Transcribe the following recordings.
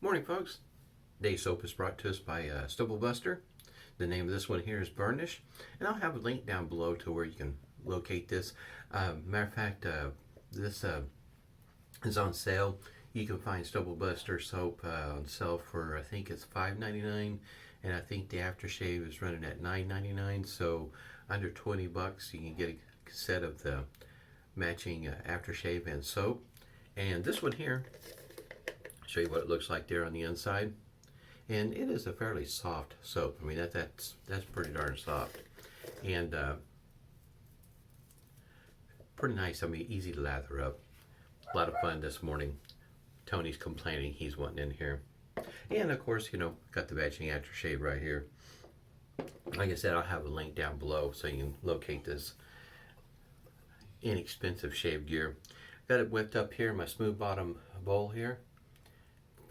Morning, folks. Today's soap is brought to us by Stubble Buster. The name of this one here is Burnish, and I'll have a link down below to where you can locate this. Matter of fact, this is on sale. You can find Stubble Buster soap on sale for, I think it's $5.99, and I think the aftershave is running at $9.99. So under 20 bucks, you can get a set of the matching aftershave and soap. And this one here, show you what it looks like there on the inside, and it is a fairly soft soap. I mean that's pretty darn soft, and pretty nice. I mean, easy to lather up. A lot of fun this morning. Tony's complaining he's wanting in here, and of course, you know, got the matching aftershave right here. Like I said, I'll have a link down below so you can locate this inexpensive shave gear. Got it whipped up here in my smooth bottom bowl here.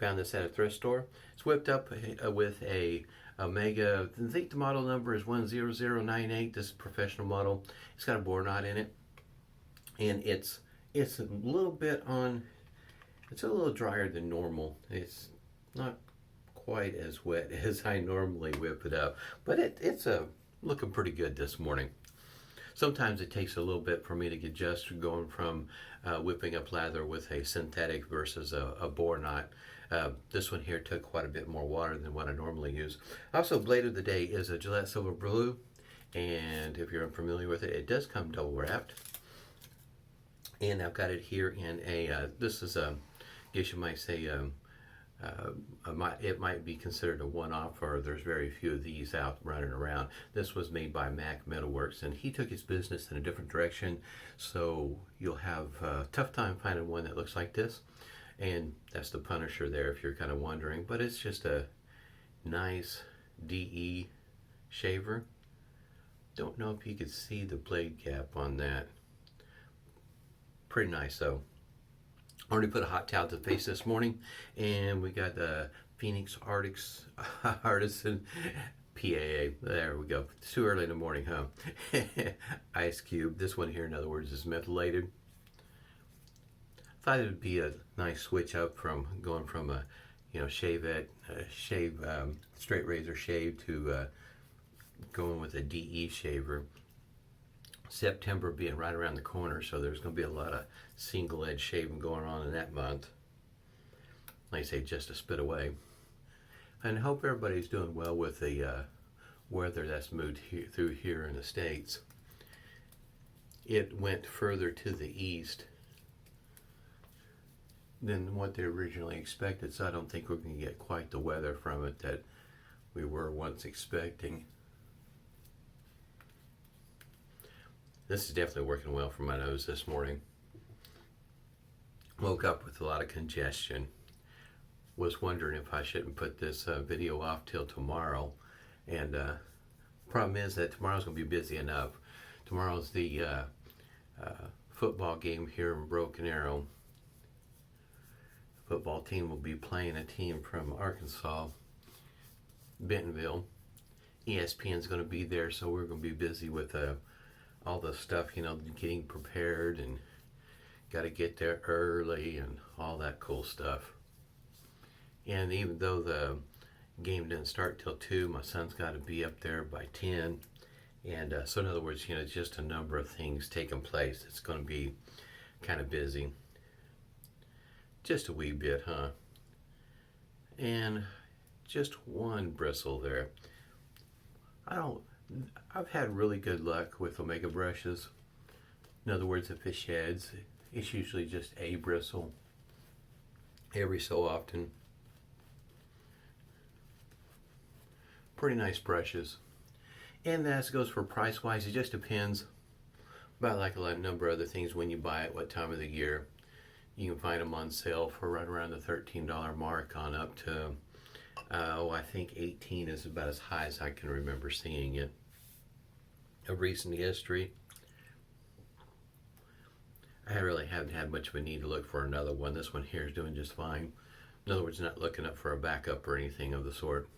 Found this at a thrift store. It's whipped up with a Omega. I think the model number is 10098. This is a professional model. It's got a bore knot in it, and it's a little bit on. It's a little drier than normal. It's not quite as wet as I normally whip it up, but it's looking pretty good this morning. Sometimes it takes a little bit for me to get just going from whipping up lather with a synthetic versus a bore knot. This one here took quite a bit more water than what I normally use. Also, blade of the day is a Gillette Silver Blue, and if you're unfamiliar with it, it does come double wrapped. And I've got it here in a, this is a, I guess you might say, it might be considered a one-off, or there's very few of these out running around. This was made by Metalworks, and he took his business in a different direction, so you'll have a tough time finding one that looks like this. And that's the Punisher there, if you're kind of wondering, but it's just a nice DE shaver. Don't know if you could see the blade gap on that. Pretty nice though. Already put a hot towel to the face this morning, and we got the Phoenix Artisan PAA. There we go. It's too early in the morning, huh? Ice Cube. This one here, in other words, is mentholated. Thought it would be a nice switch up from going from a, you know, straight razor shave to going with a DE shaver. September being right around the corner, so there's going to be a lot of single edge shaving going on in that month. Like I say, just a spit away. And I hope everybody's doing well with the weather that's moved through here in the States. It went further to the east than what they originally expected, so I don't think we're going to get quite the weather from it that we were once expecting. This is definitely working well for my nose this morning. Woke up with a lot of congestion. Was wondering if I shouldn't put this video off till tomorrow. And problem is that tomorrow's going to be busy enough. Tomorrow's the football game here in Broken Arrow. Football team will be playing a team from Arkansas, Bentonville. ESPN's going to be there, so we're going to be busy with all the stuff, you know, getting prepared, and got to get there early and all that cool stuff. And even though the game didn't start till 2, my son's got to be up there by 10. And so in other words, you know, just a number of things taking place. It's going to be kind of busy. Just a wee bit, huh? And just one bristle there. I've had really good luck with Omega brushes. In other words, if it sheds, it's usually just a bristle every so often. Pretty nice brushes. And that goes for price wise. It just depends, about like a number of other things, when you buy it, what time of the year. You can find them on sale for right around the $13 mark on up to, I think 18 is about as high as I can remember seeing it. Of recent history, I really haven't had much of a need to look for another one. This one here is doing just fine. In other words, not looking up for a backup or anything of the sort.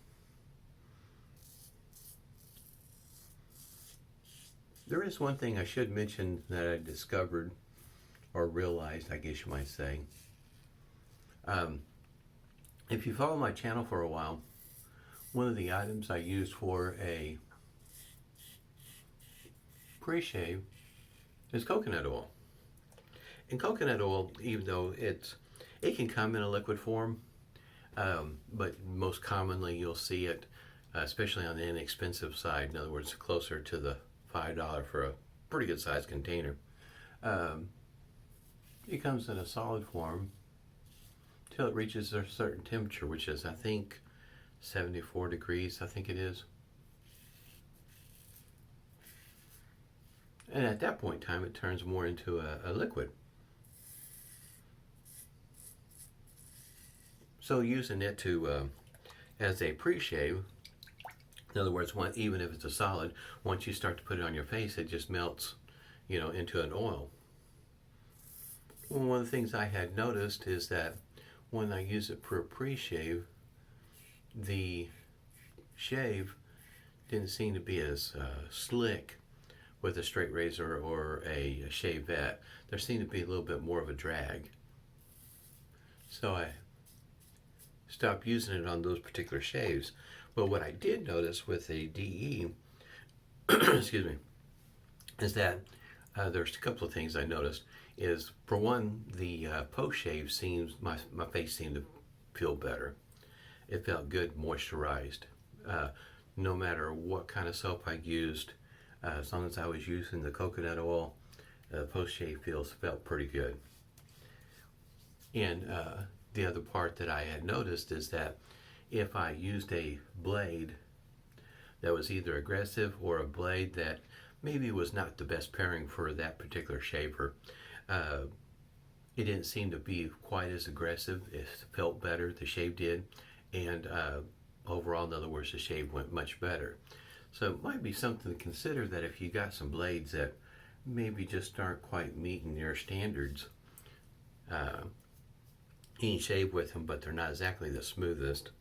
There is one thing I should mention that I discovered, or realized, I guess you might say. If you follow my channel for a while, one of the items I used for a pre-shave is coconut oil. And coconut oil, even though it can come in a liquid form, but most commonly you'll see it, especially on the inexpensive side, in other words, closer to the $5 for a pretty good sized container. It comes in a solid form till it reaches a certain temperature, which is, I think, 74 degrees, I think it is. And at that point in time, it turns more into a liquid. So using it to as a pre-shave, in other words, even if it's a solid, once you start to put it on your face, it just melts, into an oil. One of the things I had noticed is that when I use it for a pre-shave, the shave didn't seem to be as slick with a straight razor or a shavette. There seemed to be a little bit more of a drag. So I stopped using it on those particular shaves. But what I did notice with a DE, excuse me, is that there's a couple of things I noticed. Is, for one, the post-shave my face seemed to feel better. It felt good, moisturized. No matter what kind of soap I used, as long as I was using the coconut oil, post-shave felt pretty good. And the other part that I had noticed is that if I used a blade that was either aggressive or a blade that maybe was not the best pairing for that particular shaver, it didn't seem to be quite as aggressive. It felt better, the shave did, and overall, in other words, the shave went much better. So it might be something to consider, that if you got some blades that maybe just aren't quite meeting your standards, you can shave with them, but they're not exactly the smoothest,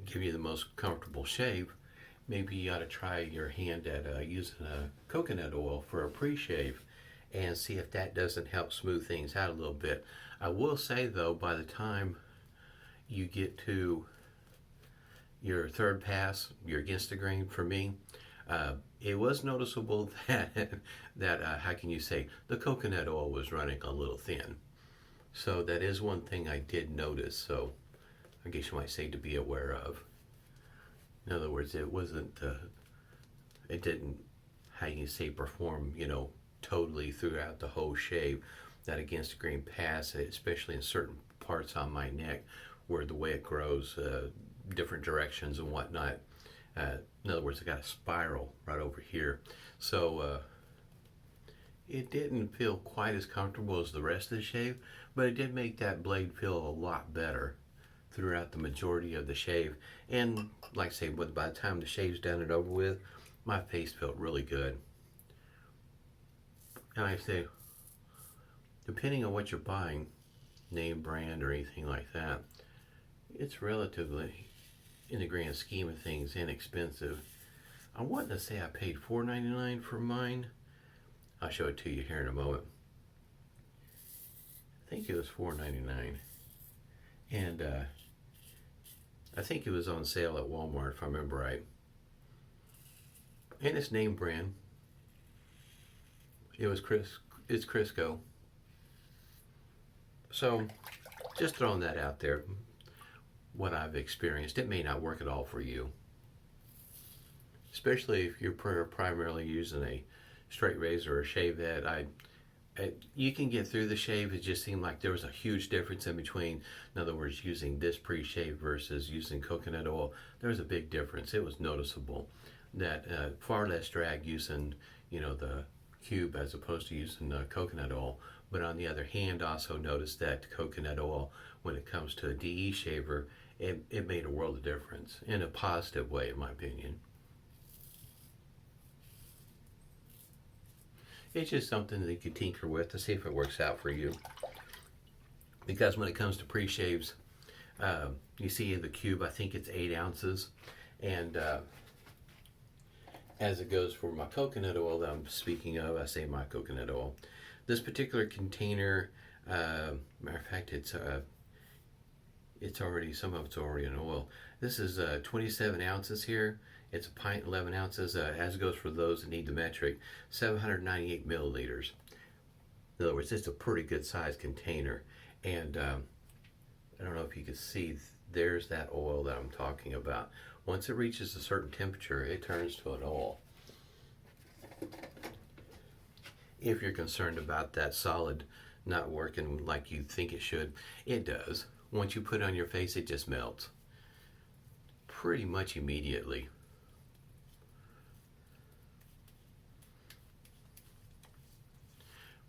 give you the most comfortable shave. Maybe you ought to try your hand at using a coconut oil for a pre-shave and see if that doesn't help smooth things out a little bit. I will say, though, by the time you get to your third pass, you're against the grain for me, it was noticeable that how can you say, the coconut oil was running a little thin. So that is one thing I did notice, so I guess you might say to be aware of. In other words, it didn't, how you say, perform, totally throughout the whole shave. That against the grain pass, especially in certain parts on my neck where the way it grows, different directions and whatnot. In other words, I got a spiral right over here. So it didn't feel quite as comfortable as the rest of the shave, but it did make that blade feel a lot better throughout the majority of the shave. And like I say, by the time the shave's done and over with, my face felt really good. And like I say, depending on what you're buying, name brand or anything like that, it's relatively, in the grand scheme of things, inexpensive. I wanted to say I paid $4.99 for mine. I'll show it to you here in a moment. I think it was $4.99. And I think it was on sale at Walmart, if I remember right. And it's name brand. It's Crisco. So, just throwing that out there, what I've experienced. It may not work at all for you. Especially if you're primarily using a straight razor or a shavette. You can get through the shave. It just seemed like there was a huge difference in between. In other words, using this pre-shave versus using coconut oil. There was a big difference. It was noticeable that far less drag using, the cube as opposed to using coconut oil. But on the other hand, also noticed that coconut oil, when it comes to a DE shaver, it made a world of difference in a positive way, in my opinion. It's just something that you could tinker with to see if it works out for you. Because when it comes to pre-shaves, you see in the cube, I think it's 8 ounces. And as it goes for my coconut oil that I'm speaking of, I say my coconut oil. This particular container, matter of fact, It's already, some of it's already in oil. This is 27 ounces here. It's a pint, 11 ounces, as goes for those that need the metric, 798 milliliters. In other words, it's a pretty good sized container. And I don't know if you can see, there's that oil that I'm talking about. Once it reaches a certain temperature, it turns to an oil. If you're concerned about that solid not working like you think it should, it does. Once you put it on your face, it just melts pretty much immediately.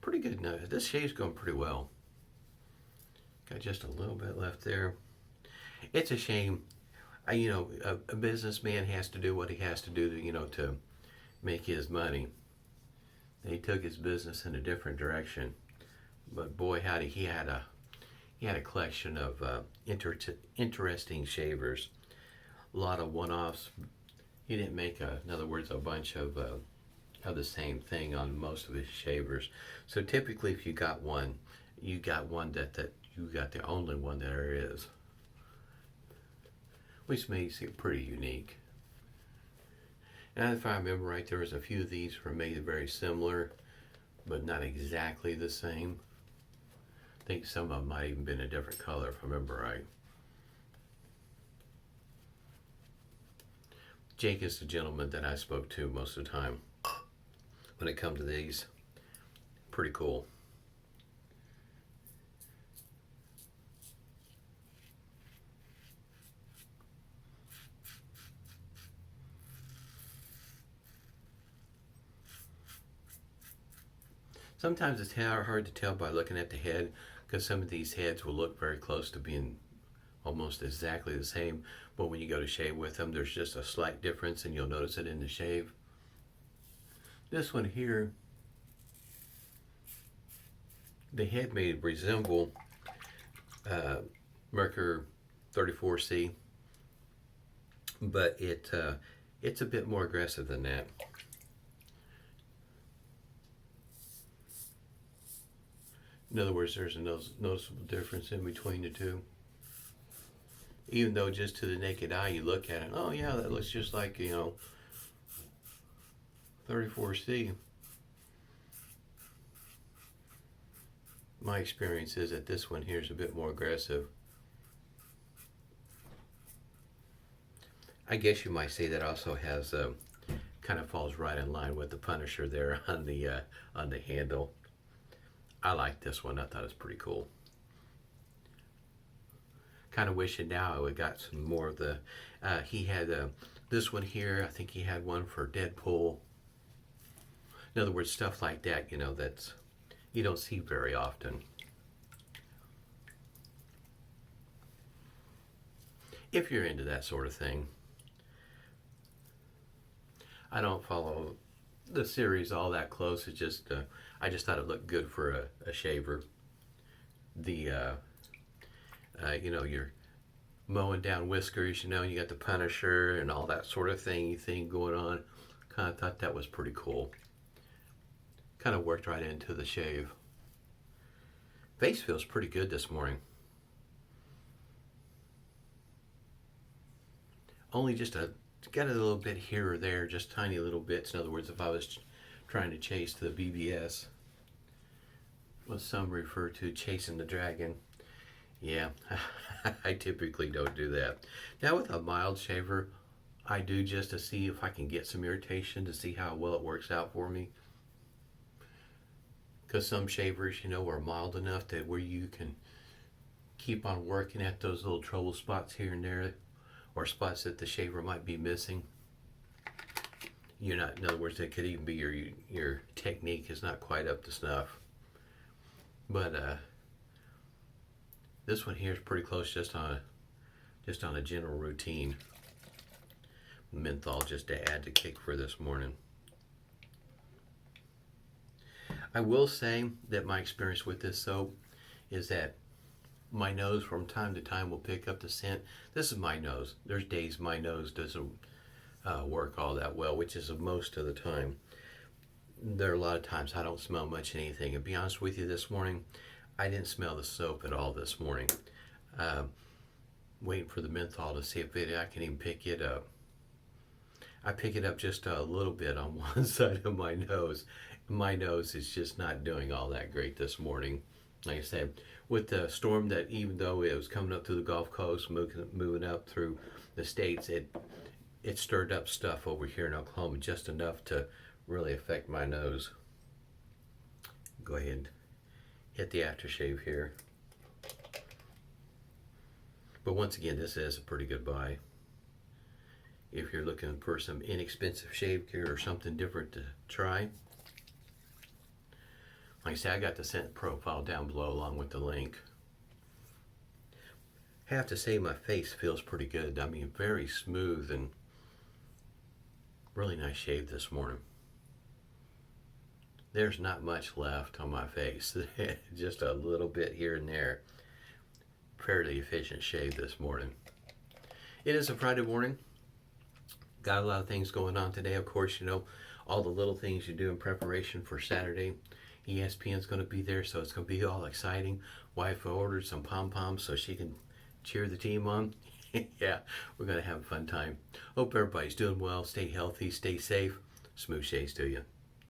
Pretty good. Now, this shave's going pretty well. Got just a little bit left there. It's a shame. A businessman has to do what he has to do to make his money. And he took his business in a different direction. But boy, howdy, he had a collection of interesting shavers. A lot of one-offs. He didn't make, in other words, a bunch of the same thing on most of his shavers. So typically, if you got one that you got the only one that there is, which makes it pretty unique. And if I remember right, there was a few of these were made very similar, but not exactly the same. I think some of them might even been a different color, if I remember right. Jake is the gentleman that I spoke to most of the time when it comes to these. Pretty cool. Sometimes it's hard to tell by looking at the head, because some of these heads will look very close to being almost exactly the same, but when you go to shave with them, there's just a slight difference, and you'll notice it in the shave. This one here, the head may resemble Merkur 34C, but it's a bit more aggressive than that. In other words, there's a noticeable difference in between the two. Even though just to the naked eye you look at it, oh yeah, that looks just like, 34C. My experience is that this one here is a bit more aggressive. I guess you might say that also has kind of falls right in line with the Punisher there on the handle. I like this one. I thought it was pretty cool. Kind of wishing now I would got some more of the. He had this one here. I think he had one for Deadpool. In other words, stuff like that. That's you don't see very often. If you're into that sort of thing. I don't follow the series all that close. It's just I just thought it looked good for a shaver. You're mowing down whiskers, you got the Punisher and all that sort of thing going on. Kind of thought that was pretty cool. Kind of worked right into the shave. Face feels pretty good this morning. Only just got a little bit here or there, just tiny little bits. In other words, if I was trying to chase the BBS, what some refer to chasing the dragon. Yeah, I typically don't do that. Now with a mild shaver, I do just to see if I can get some irritation, to see how well it works out for me. Because some shavers, are mild enough that where you can keep on working at those little trouble spots here and there, or spots that the shaver might be missing. In other words, it could even be your technique is not quite up to snuff. But this one here is pretty close, just on a general routine. Menthol just to add the kick for this morning. I will say that my experience with this soap is that my nose from time to time will pick up the scent. This is my nose. There's days my nose doesn't work all that well, which is most of the time. There are a lot of times I don't smell much anything. And to be honest with you, this morning, I didn't smell the soap at all this morning. Waiting for the menthol to see if I can even pick it up. I pick it up just a little bit on one side of my nose. My nose is just not doing all that great this morning. Like I said, with the storm that, even though it was coming up through the Gulf Coast, moving up through the states, it stirred up stuff over here in Oklahoma just enough to really affect my nose. Go ahead and hit the aftershave here. But once again, this is a pretty good buy. If you're looking for some inexpensive shave gear or something different to try. Like I said, I got the scent profile down below along with the link. I have to say my face feels pretty good. I mean, very smooth and really nice shave this morning. There's not much left on my face. Just a little bit here and there. Fairly efficient shave this morning. It is a Friday morning. Got a lot of things going on today. Of course, you know, all the little things you do in preparation for Saturday. ESPN's going to be there, so it's going to be all exciting. Wife ordered some pom-poms so she can cheer the team on. Yeah, we're going to have a fun time. Hope everybody's doing well. Stay healthy, stay safe. Smooth shaves to you.